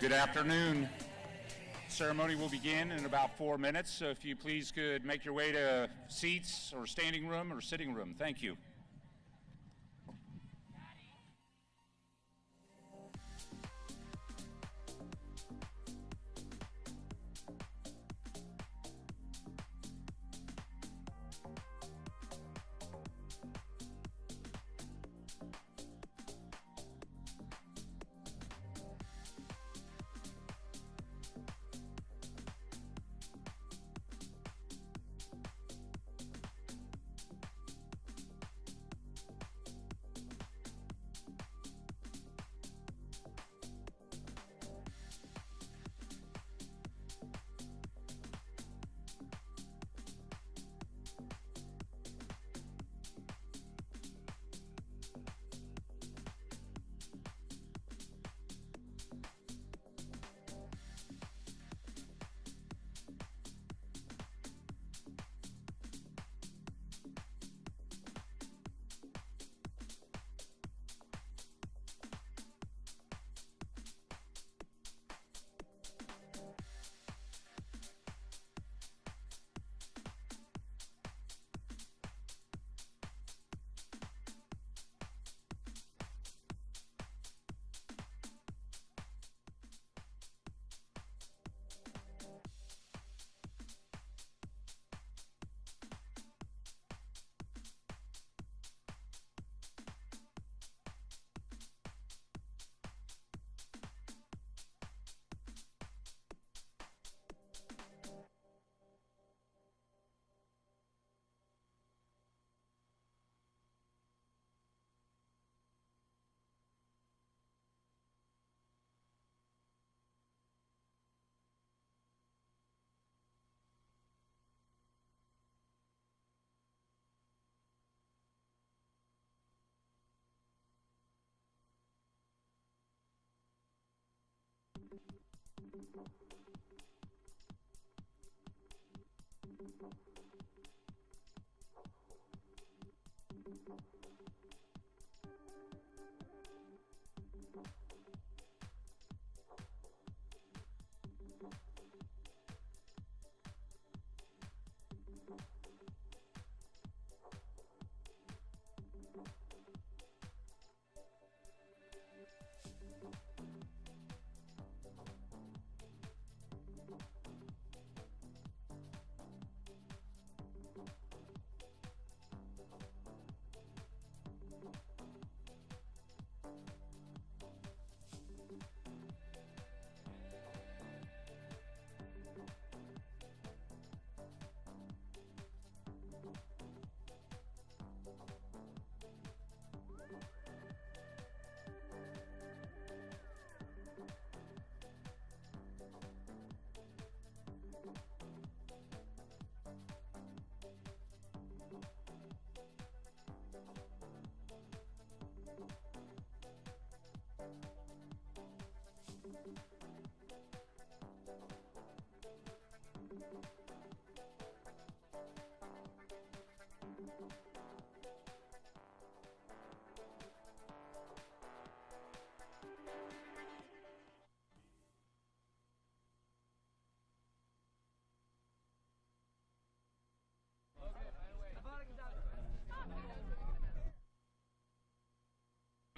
Good afternoon. Ceremony will begin in about 4 minutes, so if you please could make your way to seats or standing room or sitting room. Thank you.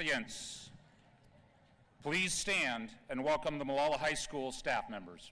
Audience, please stand and welcome the Molalla High School staff members.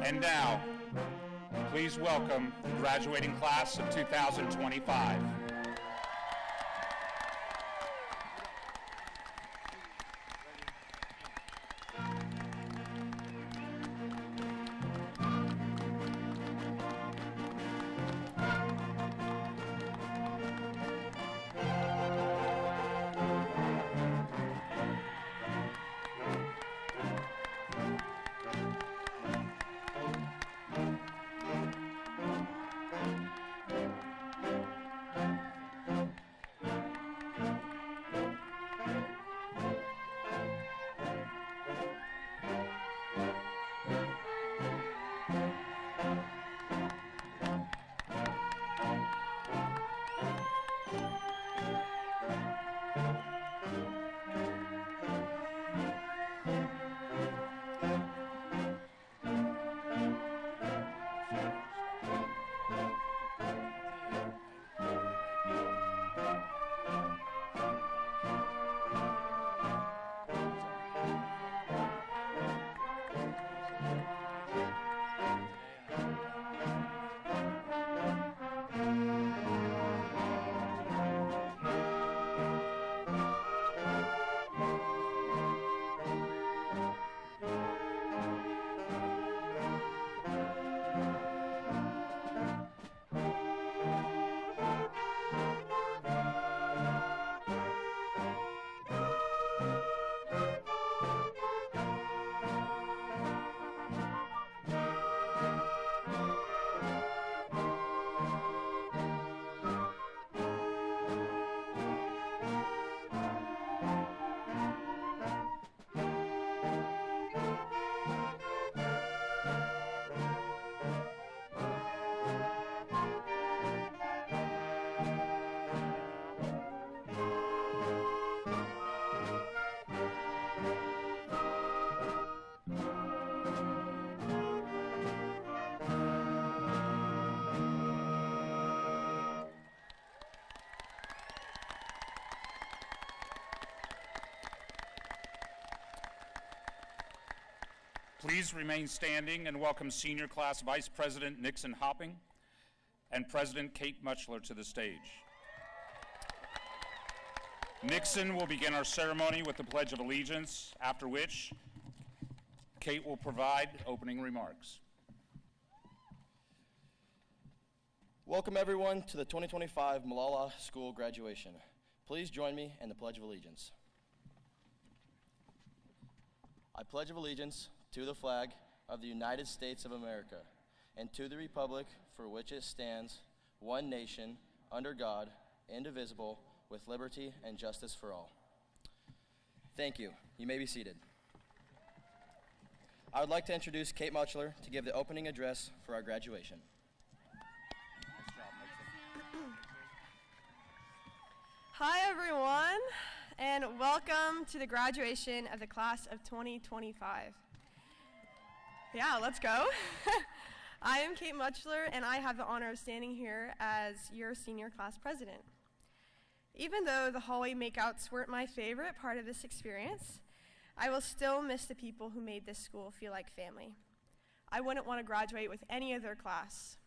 And now, please welcome the graduating class of 2025. Please remain standing and welcome Senior Class Vice President Nixon Hopping and President Kate Muchler to the stage. Nixon will begin our ceremony with the Pledge of Allegiance, after which Kate will provide opening remarks. Welcome everyone to the 2025 Malala School graduation. Please join me in the Pledge of Allegiance. I pledge allegiance to the flag of the United States of America and to the republic for which it stands, one nation, under God, indivisible, with liberty and justice for all. Thank you. You may be seated. I would like to introduce Kate Muchler to give the opening address for our graduation. Hi everyone, and welcome to the graduation of the class of 2025. Yeah, let's go. I am Kate Muchler, and I have the honor of standing here as your senior class president. Even though the hallway makeouts weren't my favorite part of this experience, I will still miss the people who made this school feel like family. I wouldn't want to graduate with any other class.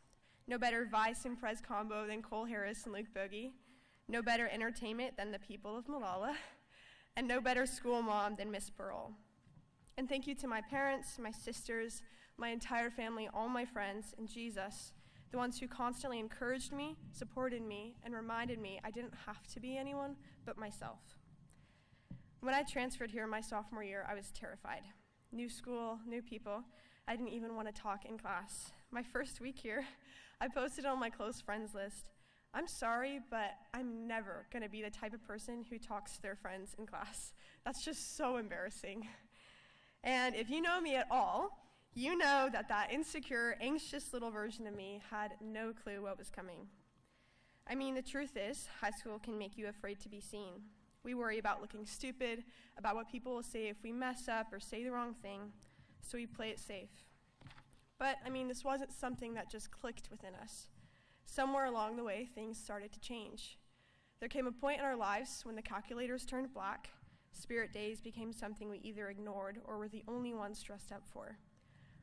No better vice and pres combo than Cole Harris and Luke Bogey. No better entertainment than the people of Malala. And no better school mom than Miss Burrell. And thank you to my parents, my sisters, my entire family, all my friends, and Jesus, the ones who constantly encouraged me, supported me, and reminded me I didn't have to be anyone but myself. When I transferred here my sophomore year, I was terrified. New school, new people. I didn't even want to talk in class. My first week here, I posted on my close friends list, "I'm sorry, but I'm never going to be the type of person who talks to their friends in class. That's just so embarrassing." And if you know me at all, you know that that insecure, anxious little version of me had no clue what was coming. I mean, the truth is, high school can make you afraid to be seen. We worry about looking stupid, about what people will say if we mess up or say the wrong thing, so we play it safe. But, I mean, this wasn't something that just clicked within us. Somewhere along the way, things started to change. There came a point in our lives when the calculators turned black. Spirit days became something we either ignored or were the only ones dressed up for.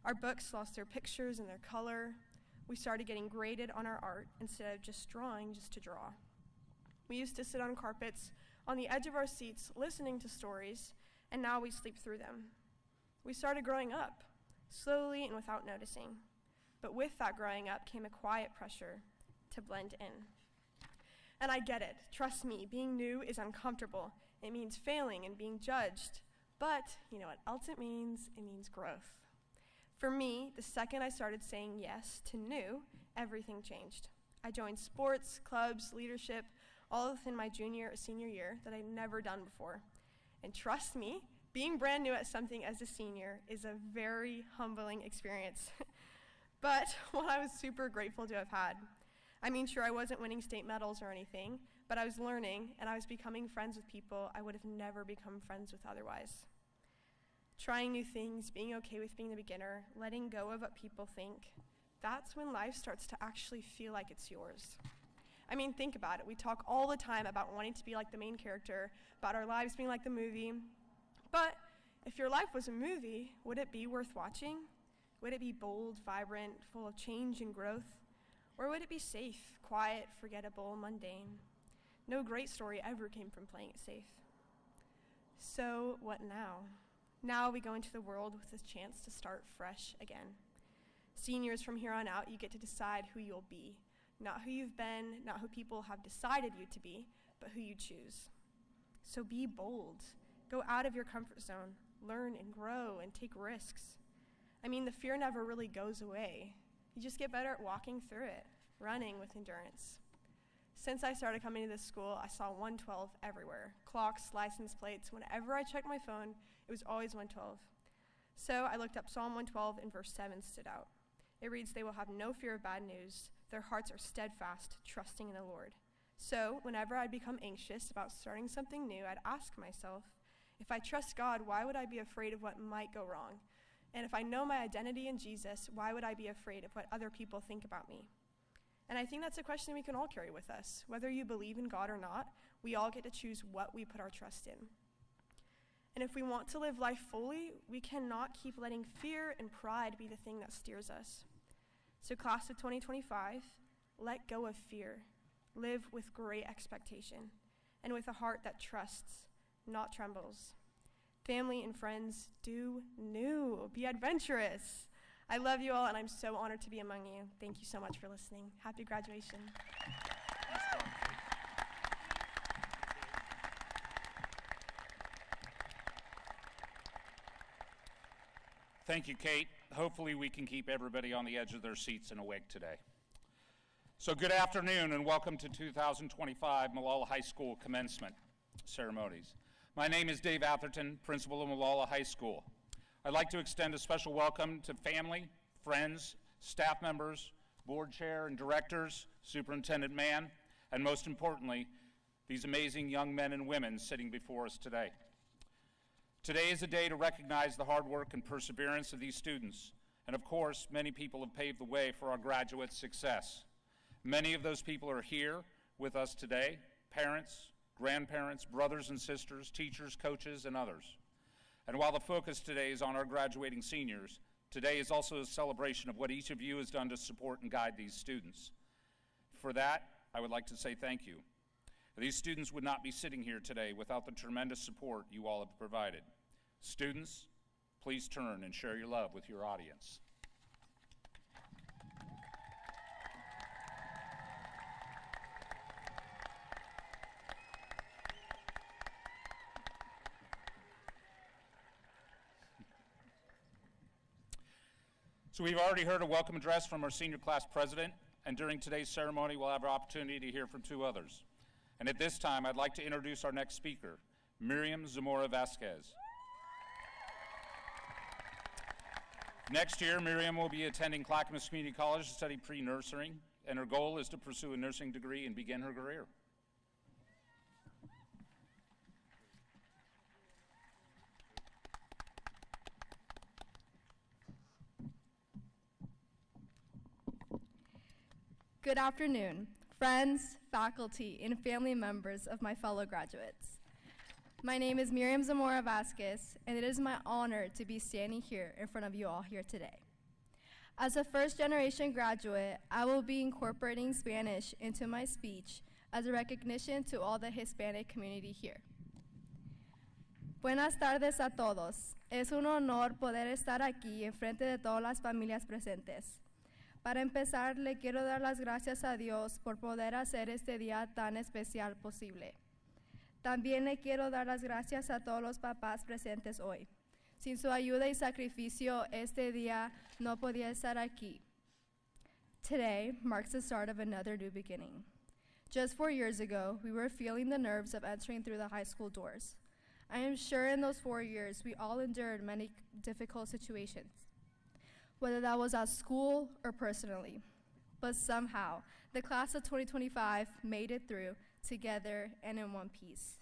Our books lost their pictures and their color. We started getting graded on our art instead of just drawing just to draw. We used to sit on carpets on the edge of our seats listening to stories, and now we sleep through them. We started growing up, slowly and without noticing. But with that growing up came a quiet pressure to blend in. And I get it. Trust me, being new is uncomfortable. It means failing and being judged. But you know what else it means? It means growth. For me, the second I started saying yes to new, everything changed. I joined sports, clubs, leadership, all within my junior or senior year that I'd never done before. And trust me, being brand new at something as a senior is a very humbling experience. But one I was super grateful to have had. I mean, sure, I wasn't winning state medals or anything, but I was learning, and I was becoming friends with people I would have never become friends with otherwise. Trying new things, being okay with being the beginner, letting go of what people think, that's when life starts to actually feel like it's yours. I mean, think about it. We talk all the time about wanting to be like the main character, about our lives being like the movie. But if your life was a movie, would it be worth watching? Would it be bold, vibrant, full of change and growth? Or would it be safe, quiet, forgettable, mundane? No great story ever came from playing it safe. So what now? Now we go into the world with this chance to start fresh again. Seniors, from here on out, you get to decide who you'll be. Not who you've been, not who people have decided you to be, but who you choose. So be bold. Go out of your comfort zone. Learn and grow and take risks. I mean, the fear never really goes away. You just get better at walking through it, running with endurance. Since I started coming to this school, I saw 112 everywhere. Clocks, license plates. Whenever I checked my phone, it was always 112. So I looked up Psalm 112 and verse 7 stood out. It reads, "They will have no fear of bad news. Their hearts are steadfast, trusting in the Lord." So whenever I'd become anxious about starting something new, I'd ask myself, if I trust God, why would I be afraid of what might go wrong? And if I know my identity in Jesus, why would I be afraid of what other people think about me? And I think that's a question we can all carry with us. Whether you believe in God or not, we all get to choose what we put our trust in. And if we want to live life fully, we cannot keep letting fear and pride be the thing that steers us. So class of 2025, let go of fear. Live with great expectation and with a heart that trusts, not trembles. Family and friends, do new. Be adventurous. I love you all, and I'm so honored to be among you. Thank you so much for listening. Happy graduation. Thank you, Kate. Hopefully we can keep everybody on the edge of their seats and awake today. So good afternoon and welcome to 2025 Molalla High School commencement ceremonies. My name is Dave Atherton, principal of Molalla High School. I'd like to extend a special welcome to family, friends, staff members, board chair and directors, Superintendent Mann, and most importantly, these amazing young men and women sitting before us today. Today is a day to recognize the hard work and perseverance of these students. And of course, many people have paved the way for our graduates' success. Many of those people are here with us today, parents, grandparents, brothers and sisters, teachers, coaches, and others. And while the focus today is on our graduating seniors, today is also a celebration of what each of you has done to support and guide these students. For that, I would like to say thank you. These students would not be sitting here today without the tremendous support you all have provided. Students, please turn and share your love with your audience. So we've already heard a welcome address from our senior class president, and during today's ceremony, we'll have an opportunity to hear from two others. And at this time, I'd like to introduce our next speaker, Miriam Zamora Vasquez. Next year, Miriam will be attending Clackamas Community College to study pre-nursing, and her goal is to pursue a nursing degree and begin her career. Good afternoon, friends, faculty, and family members of my fellow graduates. My name is Miriam Zamora Vasquez, and it is my honor to be standing here in front of you all here today. As a first-generation graduate, I will be incorporating Spanish into my speech as a recognition to all the Hispanic community here. Buenas tardes a todos. Es un honor poder estar aquí en frente de todas las familias presentes. Para empezar, le quiero dar las gracias a Dios por poder hacer este día tan especial posible. También le quiero dar las gracias a todos los papás presentes hoy. Sin su ayuda y sacrificio, este día no podía estar aquí. Today marks the start of another new beginning. Just 4 years ago, we were feeling the nerves of entering through the high school doors. I am sure in those 4 years, we all endured many difficult situations, whether that was at school or personally. But somehow, the class of 2025 made it through together and in one piece.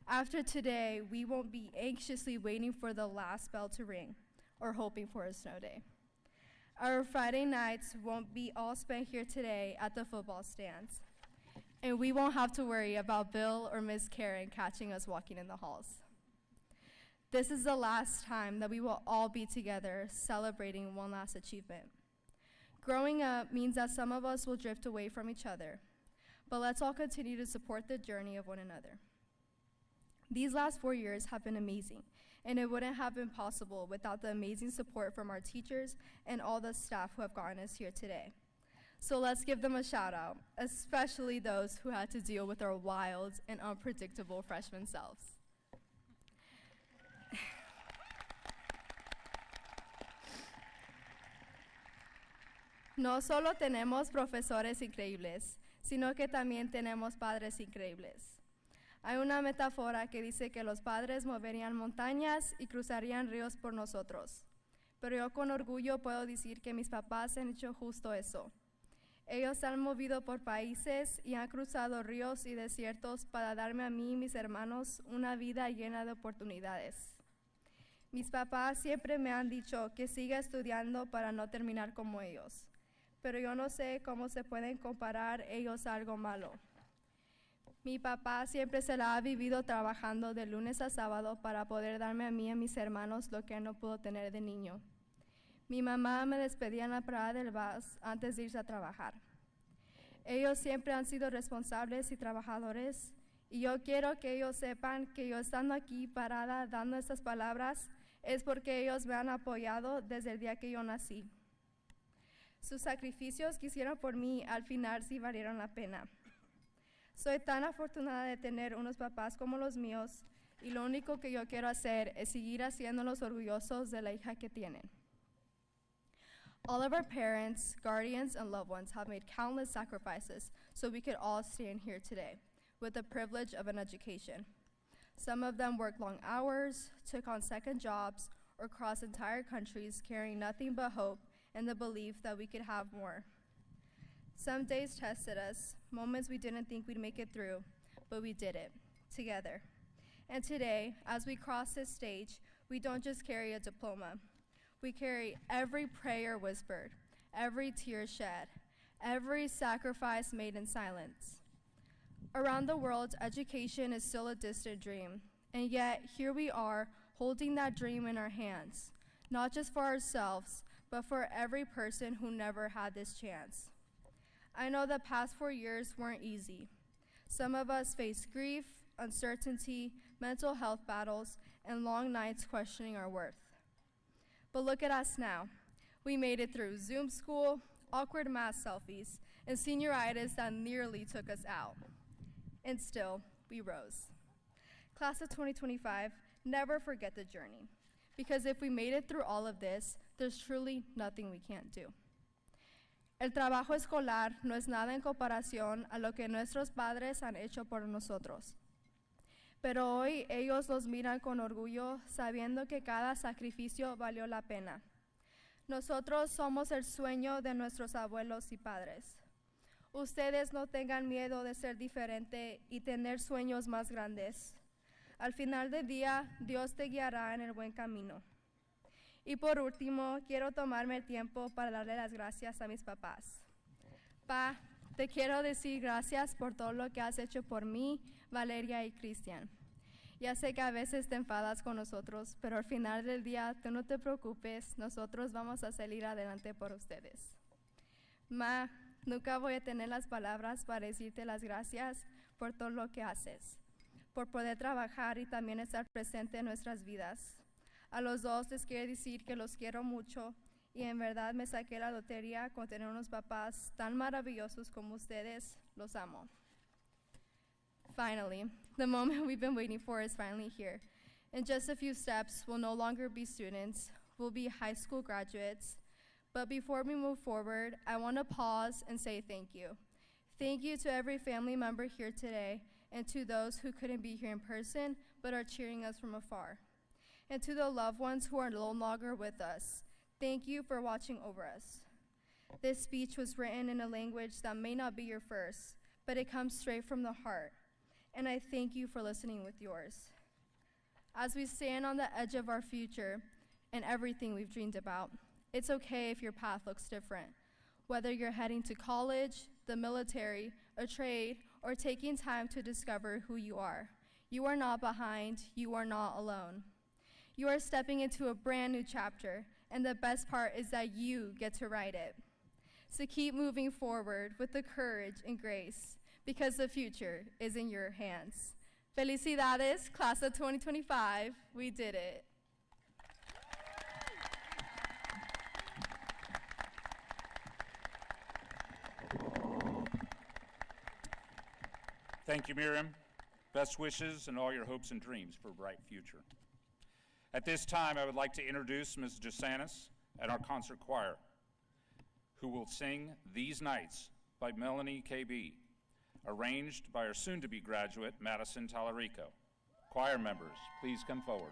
After today, we won't be anxiously waiting for the last bell to ring or hoping for a snow day. Our Friday nights won't be all spent here today at the football stands. And we won't have to worry about Bill or Miss Karen catching us walking in the halls. This is the last time that we will all be together celebrating one last achievement. Growing up means that some of us will drift away from each other, but let's all continue to support the journey of one another. These last 4 years have been amazing, and it wouldn't have been possible without the amazing support from our teachers and all the staff who have gotten us here today. So let's give them a shout out, especially those who had to deal with our wild and unpredictable freshman selves. No solo tenemos profesores increíbles, sino que también tenemos padres increíbles. Hay una metáfora que dice que los padres moverían montañas y cruzarían ríos por nosotros. Pero yo con orgullo puedo decir que mis papás han hecho justo eso. Ellos se han movido por países y han cruzado ríos y desiertos para darme a mí y mis hermanos una vida llena de oportunidades. Mis papás siempre me han dicho que siga estudiando para no terminar como ellos, pero yo no sé cómo se pueden comparar ellos a algo malo. Mi papá siempre se la ha vivido trabajando de lunes a sábado para poder darme a mí y a mis hermanos lo que él no pudo tener de niño. Mi mamá me despedía en la parada del bus antes de irse a trabajar. Ellos siempre han sido responsables y trabajadores, y yo quiero que ellos sepan que yo estando aquí parada dando estas palabras es porque ellos me han apoyado desde el día que yo nací. Sus sacrificios que hicieron por mí al final sí valieron la pena. Soy tan afortunada de tener unos papás como los míos, y lo único que yo quiero hacer es seguir haciéndolos orgullosos de la hija que tienen. All of our parents, guardians, and loved ones have made countless sacrifices so we could all stand here today with the privilege of an education. Some of them worked long hours, took on second jobs, or crossed entire countries carrying nothing but hope and the belief that we could have more. Some days tested us, moments we didn't think we'd make it through, but we did it, together. And today, as we cross this stage, we don't just carry a diploma. We carry every prayer whispered, every tear shed, every sacrifice made in silence. Around the world, education is still a distant dream, and yet here we are holding that dream in our hands, not just for ourselves, but for every person who never had this chance. I know the past 4 years weren't easy. Some of us faced grief, uncertainty, mental health battles, and long nights questioning our worth. But look at us now. We made it through Zoom school, awkward math selfies, and senioritis that nearly took us out. And still, we rose. Class of 2025, never forget the journey, because if we made it through all of this, there's truly nothing we can't do. El trabajo escolar no es nada en comparación a lo que nuestros padres han hecho por nosotros. Pero hoy ellos los miran con orgullo, sabiendo que cada sacrificio valió la pena. Nosotros somos el sueño de nuestros abuelos y padres. Ustedes no tengan miedo de ser diferente y tener sueños más grandes. Al final del día, Dios te guiará en el buen camino. Y por último, quiero tomarme el tiempo para darle las gracias a mis papás. Pa, te quiero decir gracias por todo lo que has hecho por mí, Valeria y Cristian. Ya sé que a veces te enfadas con nosotros, pero al final del día, tú no te preocupes, nosotros vamos a salir adelante por ustedes. Ma, nunca voy a tener las palabras para decirte las gracias por todo lo que haces, por poder trabajar y también estar presente en nuestras vidas. A los dos les quiero decir que los quiero mucho y en verdad me saqué la lotería con tener unos papás tan maravillosos como ustedes. Los amo. Finally, the moment we've been waiting for is finally here. In just a few steps, we'll no longer be students, we'll be high school graduates. But before we move forward, I want to pause and say thank you. Thank you to every family member here today and to those who couldn't be here in person but are cheering us from afar. And to the loved ones who are no longer with us, thank you for watching over us. This speech was written in a language that may not be your first, but it comes straight from the heart. And I thank you for listening with yours. As we stand on the edge of our future and everything we've dreamed about, it's okay if your path looks different. Whether you're heading to college, the military, a trade, or taking time to discover who you are not behind, you are not alone. You are stepping into a brand new chapter, and the best part is that you get to write it. So keep moving forward with the courage and grace, because the future is in your hands. Felicidades, class of 2025, we did it. Thank you, Miriam. Best wishes and all your hopes and dreams for a bright future. At this time, I would like to introduce Ms. Jasanis and our concert choir, who will sing These Nights by Melanie KB, arranged by our soon-to-be graduate, Madison Tallarico. Choir members, please come forward.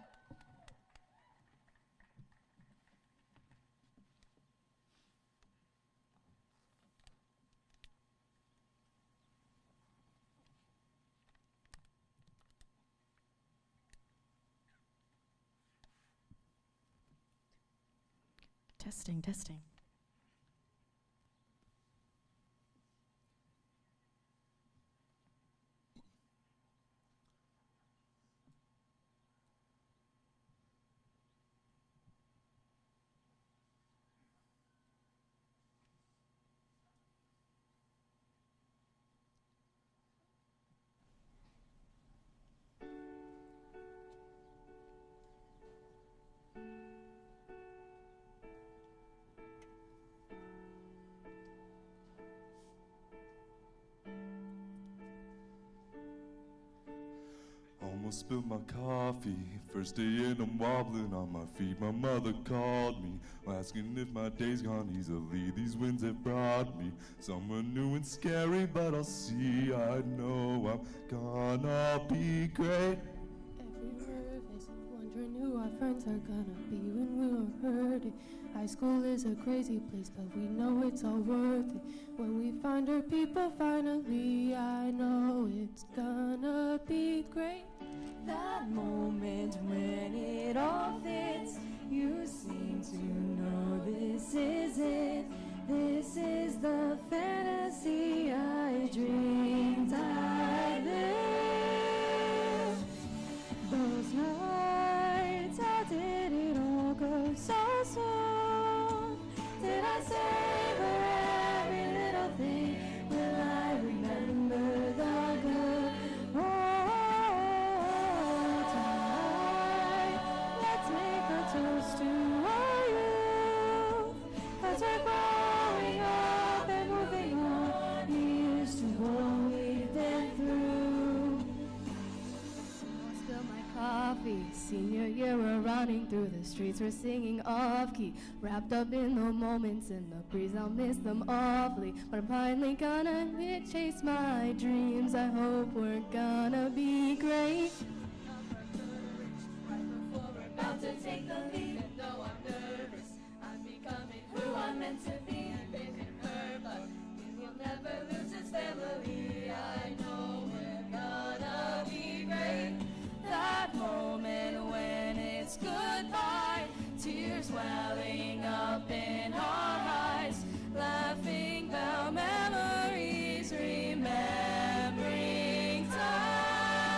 Testing, testing. Almost spilled my coffee. First day and I'm wobbling on my feet. My mother called me, asking if my day's gone easily. These winds have brought me somewhere new and scary, but I'll see. I know I'm gonna be great. Everywhere is wondering who our friends are gonna be when we're hurting. High school is a crazy place, but we know it's all worth it. When we find our people finally, I know it's gonna be great. That moment when it all fits, you seem to know this is it. This is the fantasy I dreamed I lived. Those nights, how did it all go so soon? Did I savor every little thing? Will I remember the good? Let's make a toast to our youth, 'cause we're growing up and moving on. Here's to what we've been through. I spilled my coffee. Senior year, we're running through the streets. We're singing off key, wrapped up in the moments in the breeze. I'll miss them awfully, but I'm finally gonna chase my dreams. I hope we're gonna be great. About to take the lead, and though I'm nervous, I'm becoming who I'm meant to be. I've been hurt, but it will never lose its family. I know we're gonna be great. That moment when it's goodbye, tears welling up in our eyes, laughing about memories, remembering times.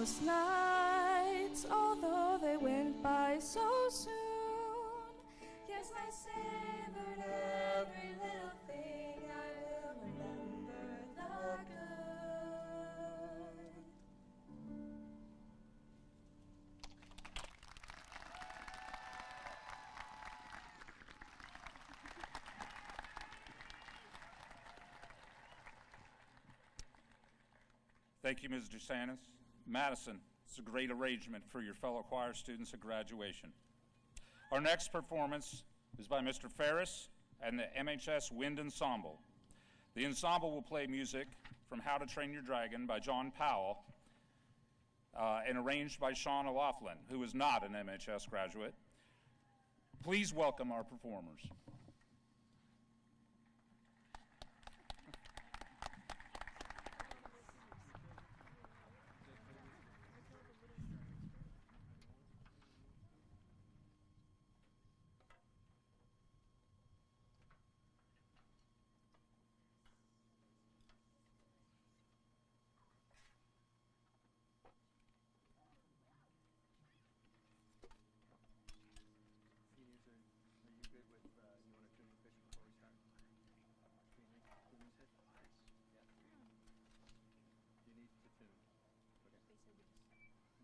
those nights, although they went by so soon. Yes, I savored every little thing. I will remember the good. Thank you, Ms. DeSantis. Madison, it's a great arrangement for your fellow choir students at graduation. Our next performance is by Mr. Ferris and the MHS Wind Ensemble. The ensemble will play music from How to Train Your Dragon by John Powell and arranged by Sean O'Laughlin, who is not an MHS graduate. Please welcome our performers.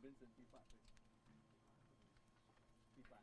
Vincent, B flat, please. B flat.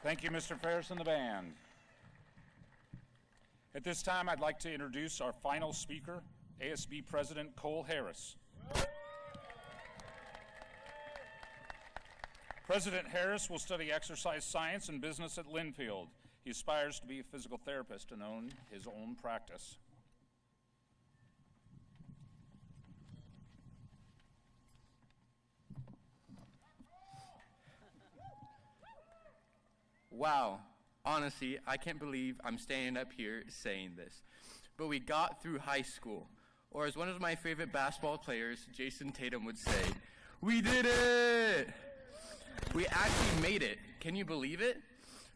Thank you, Mr. Ferris and the band. At this time, I'd like to introduce our final speaker, ASB President Cole Harris. President Harris will study exercise science and business at Linfield. He aspires to be a physical therapist and own his own practice. Wow, honestly, I can't believe I'm standing up here saying this. But we got through high school, or as one of my favorite basketball players, Jason Tatum, would say, we did it! We actually made it. Can you believe it?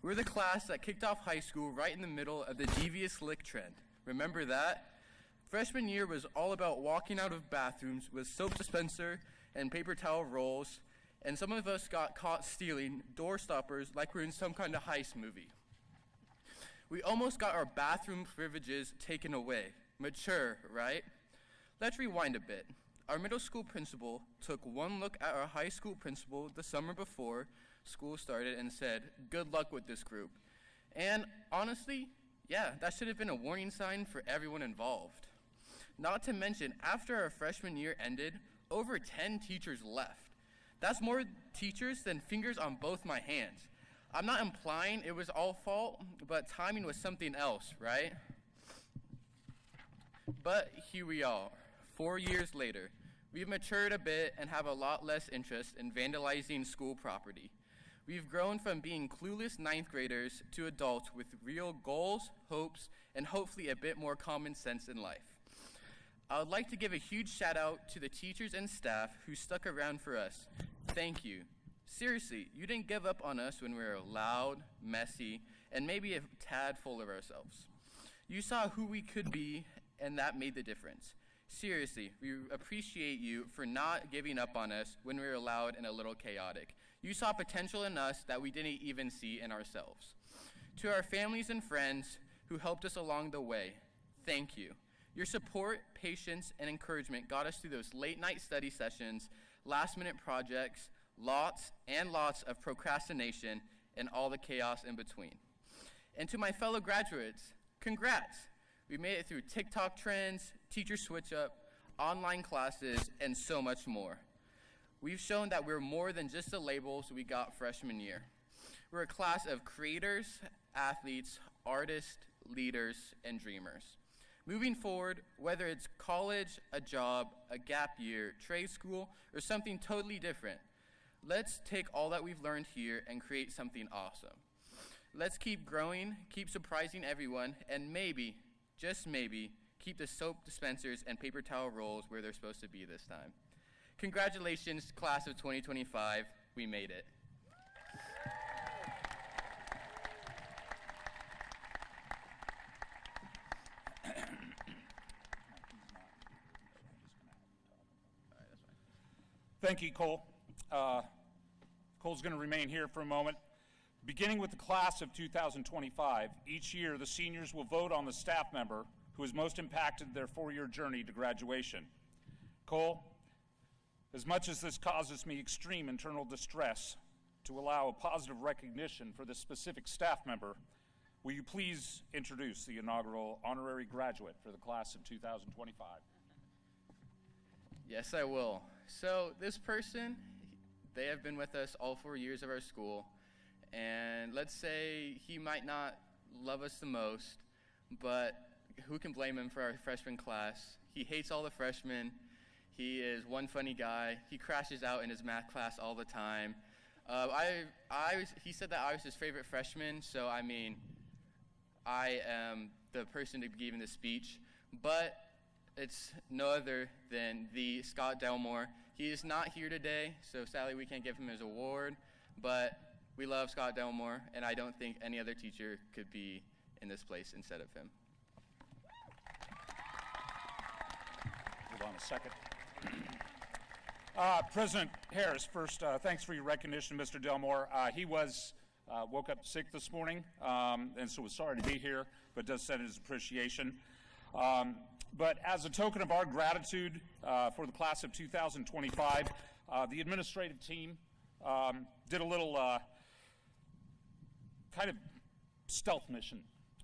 We're the class that kicked off high school right in the middle of the devious lick trend. Remember that? Freshman year was all about walking out of bathrooms with soap dispenser and paper towel rolls, and some of us got caught stealing door stoppers like we're in some kind of heist movie. We almost got our bathroom privileges taken away. Mature, right? Let's rewind a bit. Our middle school principal took one look at our high school principal the summer before school started and said, good luck with this group. And honestly, yeah, that should have been a warning sign for everyone involved. Not to mention, after our freshman year ended, over 10 teachers left. That's more teachers than fingers on both my hands. I'm not implying it was all fault, but timing was something else, right? But here we are, 4 years later. We've matured a bit and have a lot less interest in vandalizing school property. We've grown from being clueless ninth graders to adults with real goals, hopes, and hopefully a bit more common sense in life. I would like to give a huge shout out to the teachers and staff who stuck around for us. Thank you. Seriously, you didn't give up on us when we were loud, messy, and maybe a tad full of ourselves. You saw who we could be, and that made the difference. Seriously, we appreciate you for not giving up on us when we were loud and a little chaotic. You saw potential in us that we didn't even see in ourselves. To our families and friends who helped us along the way, thank you. Your support, patience, and encouragement got us through those late-night study sessions, last-minute projects, lots and lots of procrastination, and all the chaos in between. And to my fellow graduates, congrats. We made it through TikTok trends, teacher switch-up, online classes, and so much more. We've shown that we're more than just the labels we got freshman year. We're a class of creators, athletes, artists, leaders, and dreamers. Moving forward, whether it's college, a job, a gap year, trade school, or something totally different, let's take all that we've learned here and create something awesome. Let's keep growing, keep surprising everyone, and maybe, just maybe, keep the soap dispensers and paper towel rolls where they're supposed to be this time. Congratulations, class of 2025, we made it. Thank you, Cole. Cole's going to remain here for a moment. Beginning with the class of 2025, each year the seniors will vote on the staff member who has most impacted their four-year journey to graduation. Cole, as much as this causes me extreme internal distress to allow a positive recognition for this specific staff member, will you please introduce the inaugural honorary graduate for the class of 2025? Yes, I will. So this person, they have been with us all 4 years of our school, and let's say he might not love us the most, but who can blame him for our freshman class? He hates all the freshmen. He is one funny guy. He crashes out in his math class all the time. He said that I was his favorite freshman, so I mean, I am the person to be giving the speech, but it's no other than the Scott Delmore. He is not here today, so sadly we can't give him his award, but we love Scott Delmore, and I don't think any other teacher could be in this place instead of him. Hold on a second. President Harris, first, thanks for your recognition, Mr. Delmore. He woke up sick this morning, and so was sorry to be here, but does send his appreciation. But as a token of our gratitude for the class of 2025, the administrative team did a little kind of stealth mission.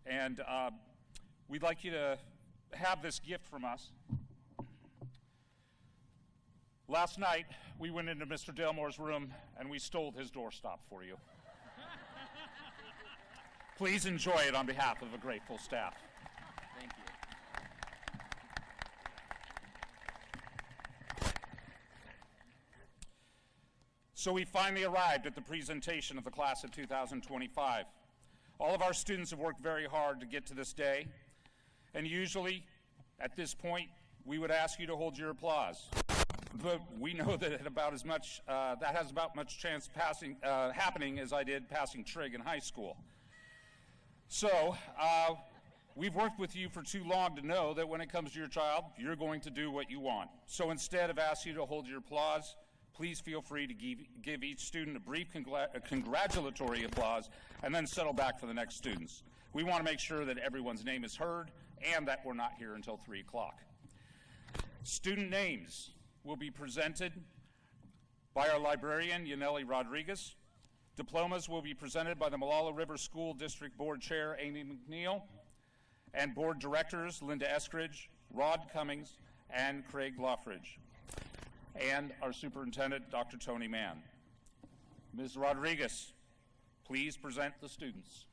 And we'd like you to have this gift from us. Last night, we went into Mr. Delmore's room and we stole his doorstop for you. Please enjoy it on behalf of a grateful staff. Thank you. So we finally arrived at the presentation of the class of 2025. All of our students have worked very hard to get to this day, and usually, at this point, we would ask you to hold your applause. But we know that it about as much, that has about much chance happening as I did passing trig in high school. So, we've worked with you for too long to know that when it comes to your child, you're going to do what you want. So instead of asking you to hold your applause, please feel free to give each student a brief congratulatory applause and then settle back for the next students. We want to make sure that everyone's name is heard and that we're not here until 3 o'clock. Student names will be presented by our librarian, Yaneli Rodriguez. Diplomas will be presented by the Malala River School District Board Chair, Amy McNeil, and Board Directors, Linda Eskridge, Rod Cummings, and Craig Loffridge, and our Superintendent, Dr. Tony Mann. Ms. Rodriguez, please present the students.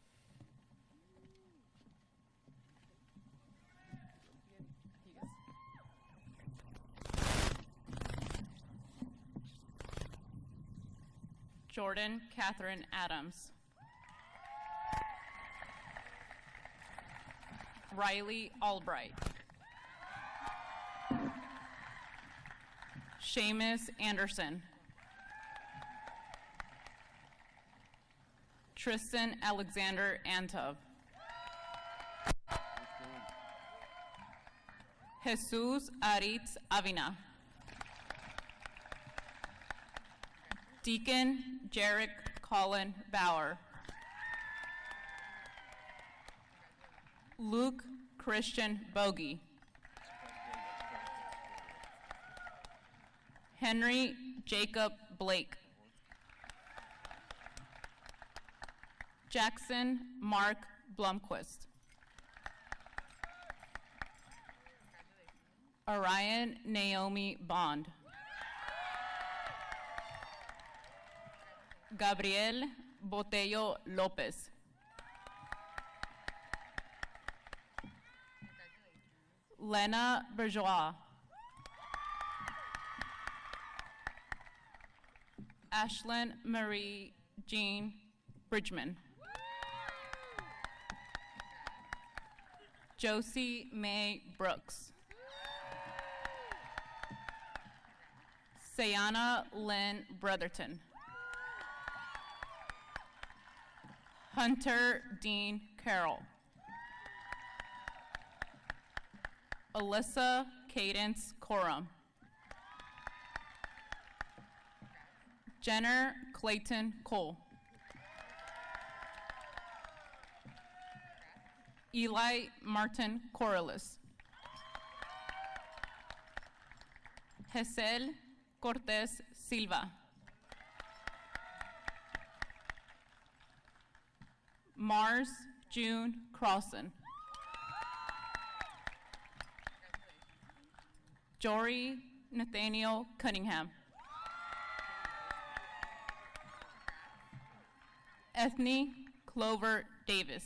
Jordan Catherine Adams. Riley Albright. Seamus Anderson. Tristan Alexander Antov. Jesus Aritz Avina. Deacon Jarek Colin Bauer. Luke Christian Bogey. Henry Jacob Blake. Jackson Mark Blumquist. Orion Naomi Bond. Gabriel Botello Lopez. Lena Bourgeois. Ashlyn Marie Jean Bridgman. Josie Mae Brooks. Sayana Lynn Brotherton. Hunter Dean Carroll. Alyssa Cadence Coram. Jenner Clayton Cole. Eli Martin Corliss. Hesel Cortez Silva. Mars June Crossan. Jory Nathaniel Cunningham. Ethne Clover Davis.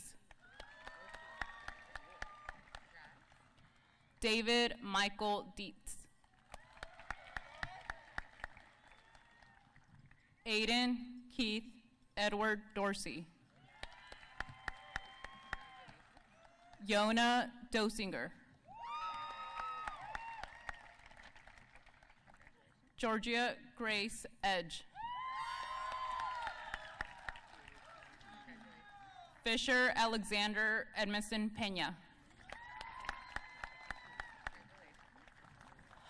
David Michael Dietz. Aiden Keith Edward Dorsey. Yona Dosinger. Georgia Grace Edge. Fisher Alexander Edmondson Pena.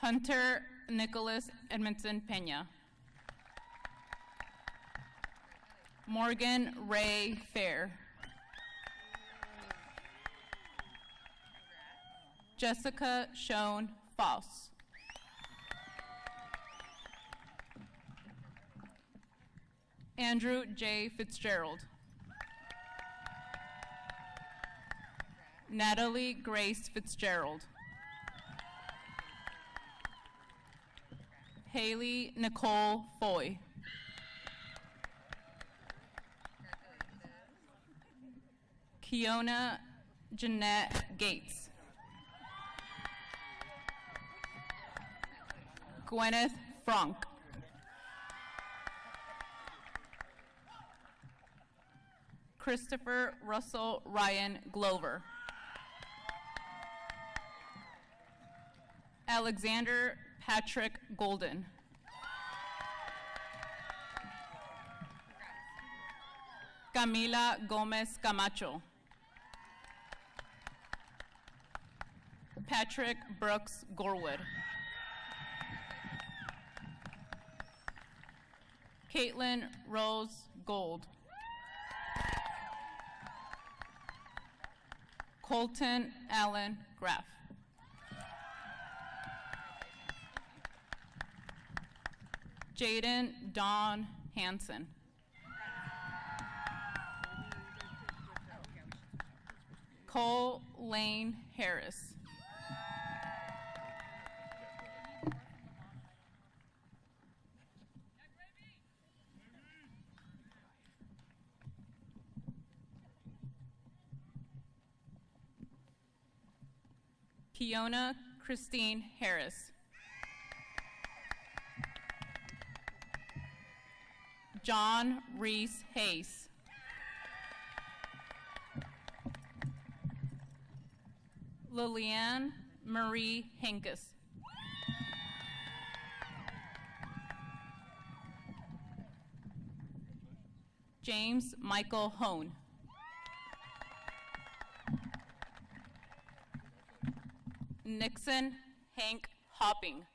Hunter Nicholas Edmondson Pena. Morgan Ray Fair. Jessica Schoen Foss. Andrew J. Fitzgerald. Natalie Grace Fitzgerald. Haley Nicole Foy. Kiona Jeanette Gates. Gwyneth Frank. Christopher Russell Ryan Glover. Alexander Patrick Golden. Camila Gomez Camacho. Patrick Brooks Gorwood. Caitlin Rose Gold. Colton Allen Graff. Jaden Dawn Hansen. Cole Lane Harris. Kiona Christine Harris. John Reese Hayes. Liliane Marie Hinkes. James Michael Hone. Nixon Hank Hopping.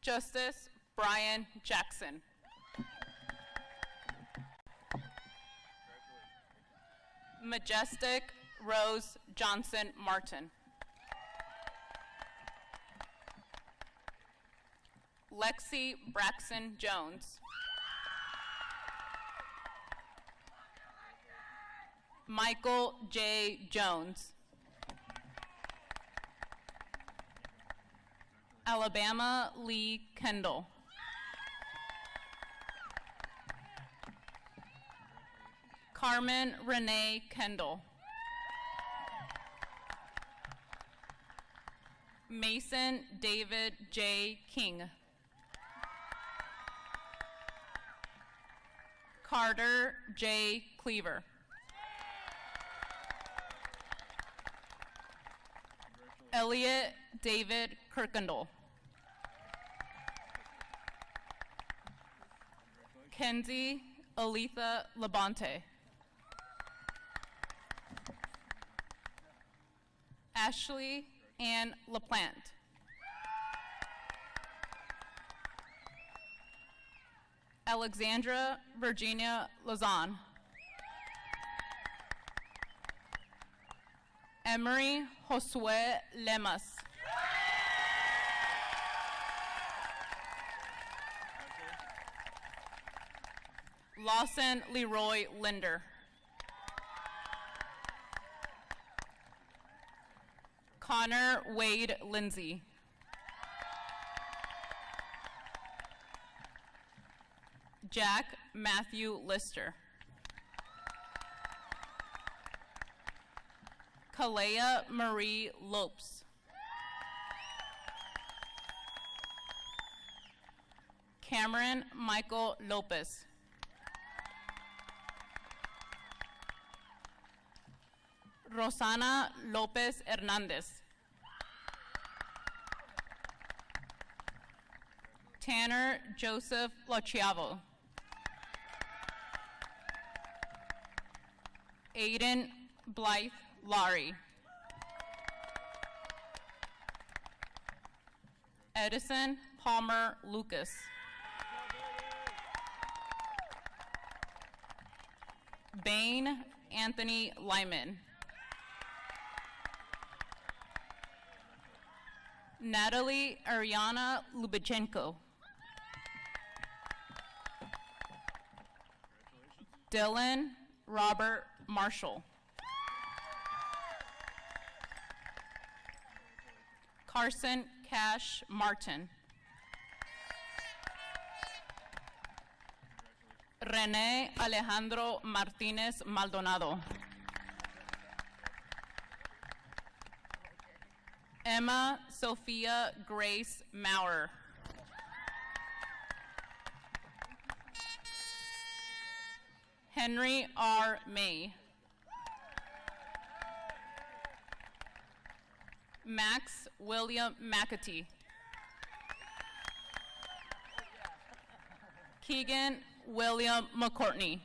Justice Brian Jackson. Majestic Rose Johnson Martin. Lexi Braxton Jones. Michael J. Jones. Alabama Lee Kendall. Carmen Renee Kendall. Mason David J. King. Carter J. Cleaver. Elliot David Kirkendall. Kenzie Aletha Labonte. Ashley Ann LaPlante. Alexandra Virginia Lazan. Emery Josue Lemas. Lawson Leroy Linder. Connor Wade Lindsay. Jack Matthew Lister. Kalea Marie Lopes. Cameron Michael Lopez. Rosana Lopez Hernandez. Tanner Joseph Lochiavo. Aiden Blythe Laurie. Edison Palmer Lucas. Bain Anthony Lyman. Natalie Ariana Lubachenko. Dylan Robert Marshall. Carson Cash Martin. René Alejandro Martinez Maldonado. Emma Sophia Grace Maurer. Henry R. May. Max William McAtee. Keegan William McCourtney.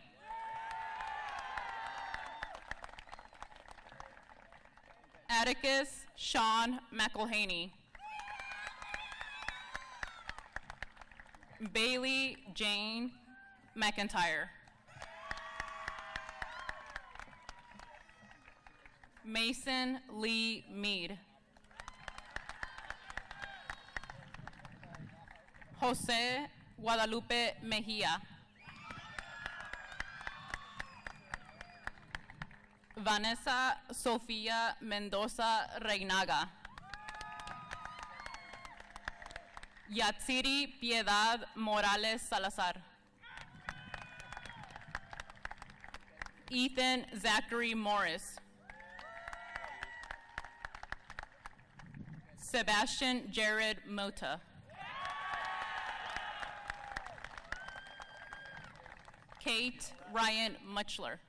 Atticus Sean McElhaney. Bailey Jane McIntyre. Mason Lee Mead. Jose Guadalupe Mejia. Vanessa Sofia Mendoza Reinaga. Yatsiri Piedad Morales Salazar. Ethan Zachary Morris. Sebastian Jared Mota. Kate Ryan Muchler.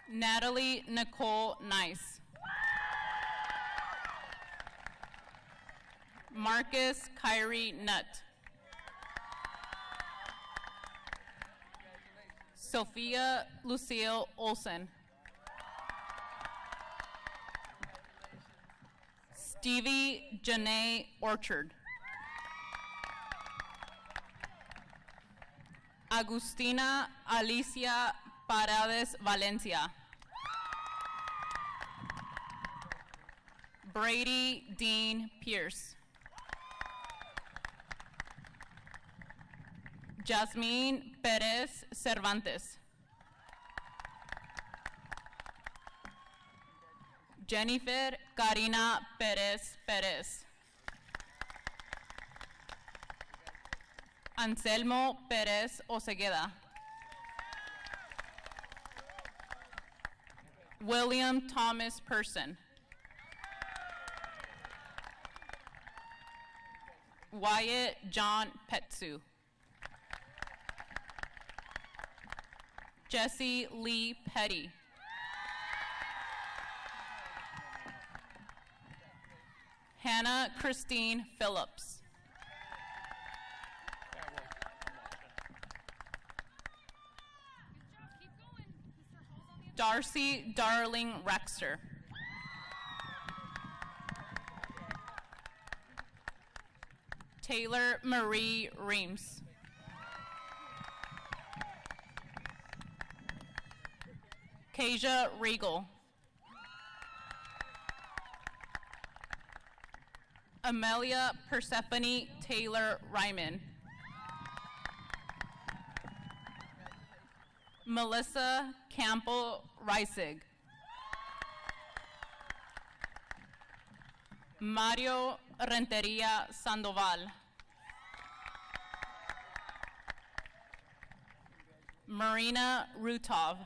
Natalie Nicole Nice. Marcus Kyrie Nutt. Sophia Lucille Olson. Stevie Janae Orchard. Agustina Alicia Paredes Valencia. Brady Dean Pierce. Jasmine Perez Cervantes. Jennifer Karina Perez Perez. Anselmo Perez Osegueda. William Thomas Person. Wyatt John Petsu. Jesse Lee Petty. Hannah Christine Phillips. Darcy Darling Rexter. Taylor Marie Reams. Kasia Regal. Amelia Persephone Taylor Ryman. Melissa Campbell Reisig. Mario Renteria Sandoval. Marina Rutov.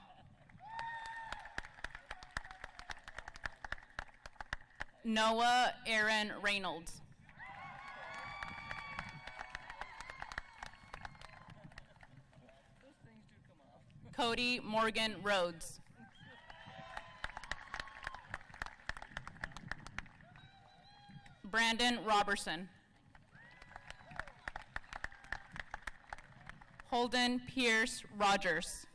Noah Aaron Reynolds. Cody Morgan Rhodes. Brandon Robertson. Holden Pierce Rogers.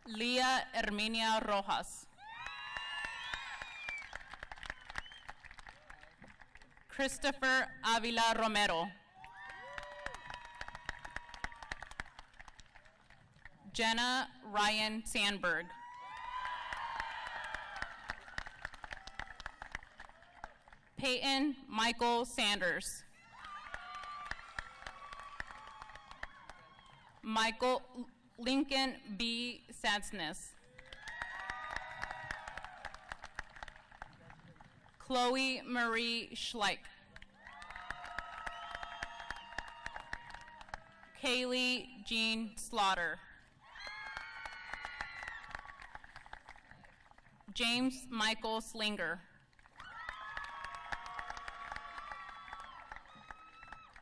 Leah Herminia Rojas. Christopher Avila Romero. Jenna Ryan Sandberg. Peyton Michael Sanders. Michael Lincoln B. Sadsness. Chloe Marie Schleich. Kaylee Jean Slaughter. James Michael Slinger.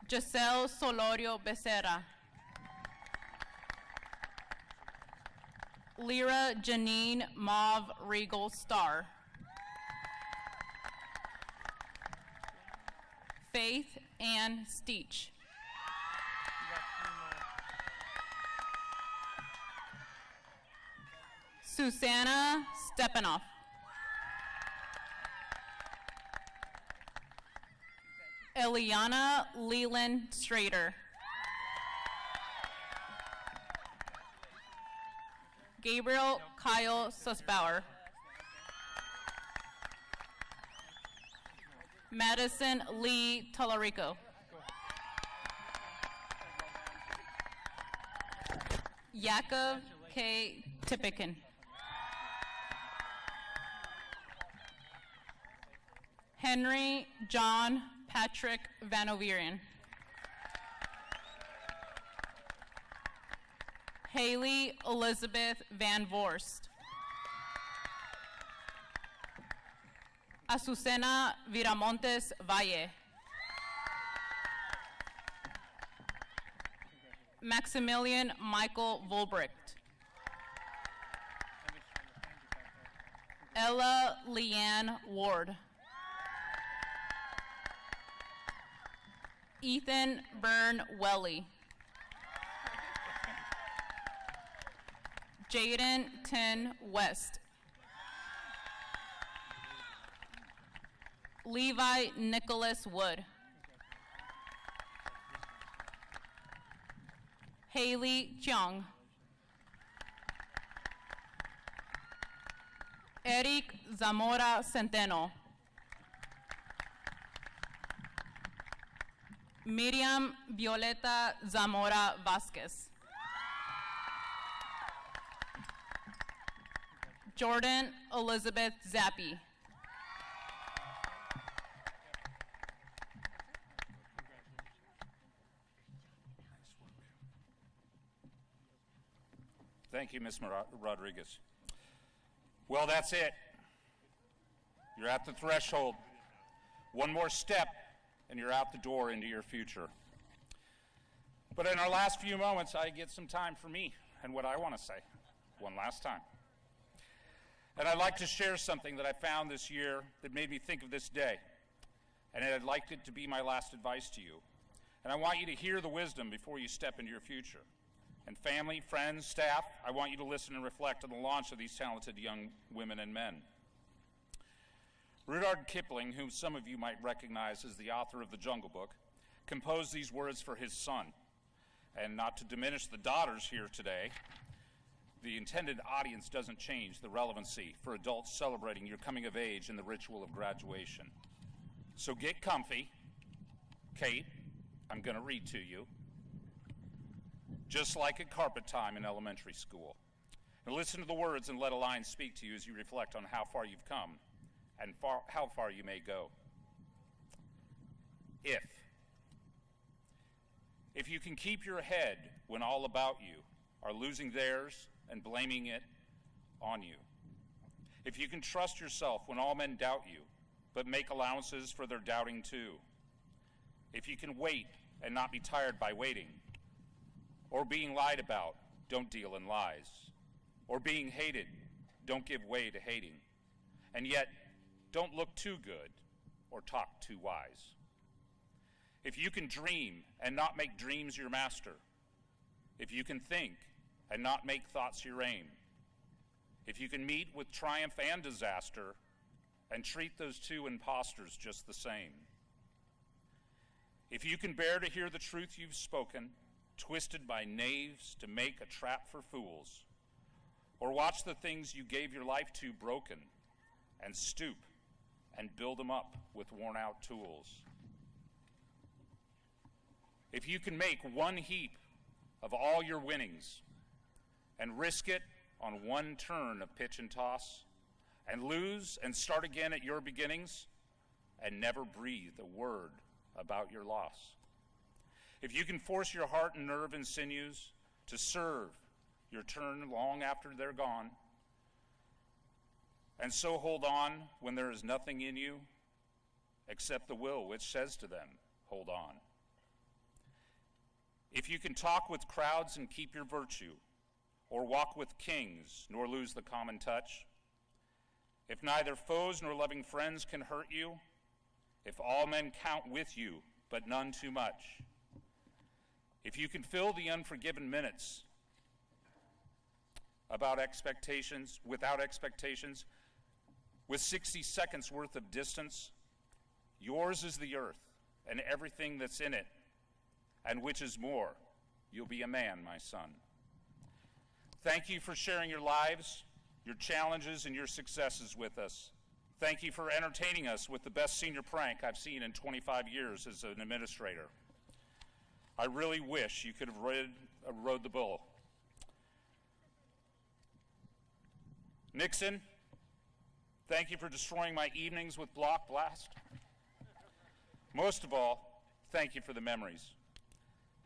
Giselle Solorio Becerra. Lyra Janine Mauve Regal Star. Faith Ann Steech. Susanna Stepanoff. Eliana Leland Strader. Gabriel Kyle Sussbauer. Madison Lee Tallarico. Yakov K. Tipikin. Henry John Patrick Van Overian. Haley Elizabeth Van Vorst. Azucena Viramontes Valle. Maximilian Michael Volbricht. Ella Leanne Ward. Ethan Byrne Welly. Jaden Tin West. Levi Nicholas Wood. Haley Cheong. Eric Zamora Centeno. Miriam Violeta Zamora Vasquez. Jordan Elizabeth Zappi. Thank you, Ms. Rodriguez. Well, that's it. You're at the threshold. One more step, and you're out the door into your future. But in our last few moments, I get some time for me and what I want to say one last time. And I'd like to share something that I found this year that made me think of this day. And I'd like it to be my last advice to you. And I want you to hear the wisdom before you step into your future. And family, friends, staff, I want you to listen and reflect on the launch of these talented young women and men. Rudyard Kipling, whom some of you might recognize as the author of The Jungle Book, composed these words for his son. And not to diminish the daughters here today, the intended audience doesn't change the relevancy for adults celebrating your coming of age and the ritual of graduation. So get comfy. Kate, I'm going to read to you. Just like at carpet time in elementary school. Now listen to the words and let a line speak to you as you reflect on how far you've come and how far you may go. If you can keep your head when all about you are losing theirs and blaming it on you. If you can trust yourself when all men doubt you, but make allowances for their doubting too. If you can wait and not be tired by waiting, or being lied about, don't deal in lies. Or being hated, don't give way to hating. And yet, don't look too good or talk too wise. If you can dream and not make dreams your master. If you can think and not make thoughts your aim. If you can meet with triumph and disaster and treat those two impostors just the same. If you can bear to hear the truth you've spoken, twisted by knaves to make a trap for fools, or watch the things you gave your life to broken, and stoop and build them up with worn-out tools. If you can make one heap of all your winnings and risk it on one turn of pitch and toss, and lose and start again at your beginnings, and never breathe a word about your loss. If you can force your heart and nerve and sinews to serve your turn long after they're gone, and so hold on when there is nothing in you except the will which says to them, hold on. If you can talk with crowds and keep your virtue, or walk with kings nor lose the common touch, if neither foes nor loving friends can hurt you, if all men count with you but none too much, if you can fill the unforgiven minutes without expectations, with 60 seconds worth of distance, yours is the earth and everything that's in it, and which is more, you'll be a man, my son. Thank you for sharing your lives, your challenges, and your successes with us. Thank you for entertaining us with the best senior prank I've seen in 25 years as an administrator. I really wish you could have rode the bull. Nixon, thank you for destroying my evenings with Block Blast. Most of all, thank you for the memories.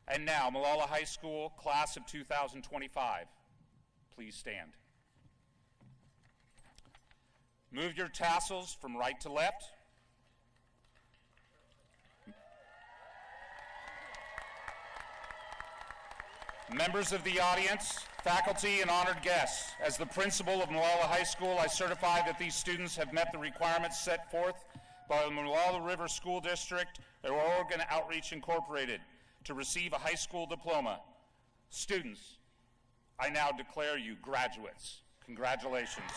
And now, Molalla High School, class of 2025, please stand. Move your tassels from right to left. Members of the audience, faculty, and honored guests, as the principal of Molalla High School, I certify that these students have met the requirements set forth by the Molalla River School District or Oregon Outreach Incorporated to receive a high school diploma. Students, I now declare you graduates. Congratulations.